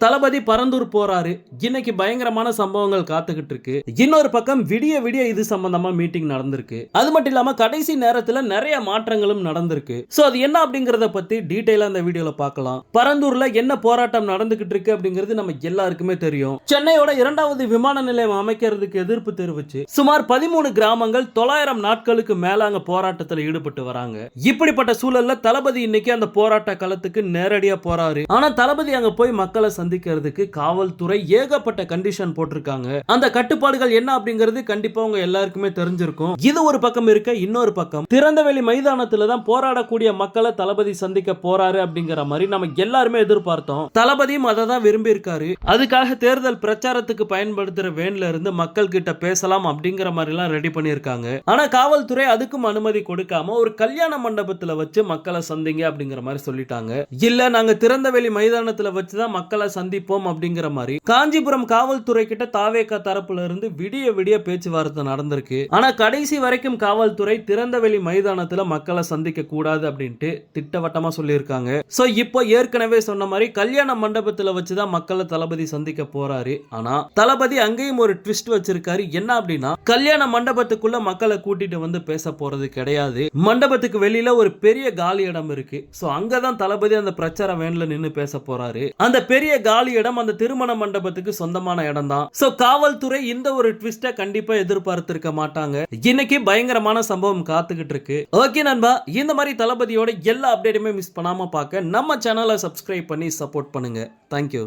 தளபதி பரந்தூர் போறாரு. இன்னைக்கு பயங்கரமான சம்பவங்கள் காத்துக்கிட்டு இருக்கு. இன்னொரு பக்கம் விடிய விடிய இது சம்பந்தமா மீட்டிங் நடந்திருக்கு. அது மட்டும் இல்லாம கடைசி நேரத்துல நிறைய மாற்றங்களும் நடந்திருக்கு. சோ அது என்ன அப்படிங்கறத பத்தி டீடைலா இந்த வீடியோல பார்க்கலாம். பரந்தூர்ல என்ன போராட்டம் நடந்துகிட்டு இருக்கு அப்படிங்கிறது நம்ம எல்லாருக்குமே தெரியும். சென்னையோட 2வது விமான நிலையம் அமைக்கிறதுக்கு எதிர்ப்பு தெரிவிச்சு சுமார் 13 கிராமங்கள் 900 நாட்களுக்கு மேல அங்க போராட்டத்தில் ஈடுபட்டு வராங்க. இப்படிப்பட்ட சூழல்ல தளபதி இன்னைக்கு அந்த போராட்ட களத்துக்கு நேரடியா போறாரு. ஆனா தளபதி அங்க போய் மக்களை சந்திக்கிறதுக்கு காவல்துறை ஏகப்பட்ட கண்டிஷன் போட்டிருக்காங்க. அந்த கட்டுப்பாடுகள் என்ன அப்படிங்கிறது கண்டிப்பா உங்க எல்லாருக்குமே தெரிஞ்சிருக்கும். இது ஒரு பக்கம் இருக்க, இன்னொரு பக்கம் திறந்தவெளி மைதானத்துல தான் போராடக்கூடிய மக்களை தளபதி சந்திக்க போறாரு அப்படிங்கிற மாதிரி நம்ம எல்லாருமே எதிர்பார்த்தோம். தளபதியும் அதை தான் விரும்பி இருக்காரு. அதுக்காக தேர்தல் பிரச்சாரத்துக்கு பயன்படுத்துற வேன்ல இருந்து மக்கள் கிட்ட பேசலாம் அப்படிங்கிற மாதிரி எல்லாம் ரெடி பண்ணிருக்காங்க. ஆனா காவல்துறை அதுக்கும் அனுமதி கொடுக்காம ஒரு கல்யாண மண்டபத்துல வச்சு மக்களை சந்திங்க அப்படிங்கிற மாதிரி சொல்லிட்டாங்க. இல்ல நாங்க திறந்தவெளி மைதானத்துல வச்சுதான் மக்களை சந்திப்போம் அப்படிங்கிற மாதிரி காஞ்சிபுரம் காவல்துறை கிட்ட தாவேகா தரப்புல இருந்து விடிய விடிய பேச்சுவார்த்தை நடந்திருக்கு. ஆனா கடைசி வரைக்கும் காவல்துறை திறந்தவெளி மைதானத்துல மக்களை சந்திக்க கூடாது அப்படின்ட்டு திட்டவட்டமா சொல்லியிருக்காங்க. சோ இப்போ ஏற்கனவே சொன்ன மாதிரி கல்யாண மண்டபத்துல வச்சுதான் மக்களை தளபதி சந்திக்க போறாரு. ஆனா தளபதி அங்கேயும் ஒரு ட்விஸ்ட் வச்சிருக்காரு. என்ன அப்படின்னா கல்யாண மண்டபத்துக்குள்ள மக்களை கூட்டிட்டு வந்து பேச போறது கிடையாது. மண்டபத்துக்கு வெளியில ஒரு பெரிய காலி இடம் இருக்கு. சோ அங்கதான் தளபதி அந்த பிரச்சார வேன்ல நின்னு பேச போறாரு. அந்த பெரிய காலி இடம் அந்த திருமண மண்டபத்துக்கு சொந்தமான இடம் தான். சோ காவல்துறை இந்த ஒரு ட்விஸ்ட கண்டிப்பா எதிர்பார்த்திருக்க மாட்டாங்க. இன்னைக்கு பயங்கரமான சம்பவம் காத்துக்கிட்டு இருக்கு. ஓகே நண்பா, இந்த மாதிரி தளபதியோட எல்லா அப்டேட்டுமே மிஸ் பண்ணாம பார்க்க நம்ம சேனலை சப்ஸ்கிரைப் பண்ணி சப்போர்ட் பண்ணுங்க. தேங்க்யூ.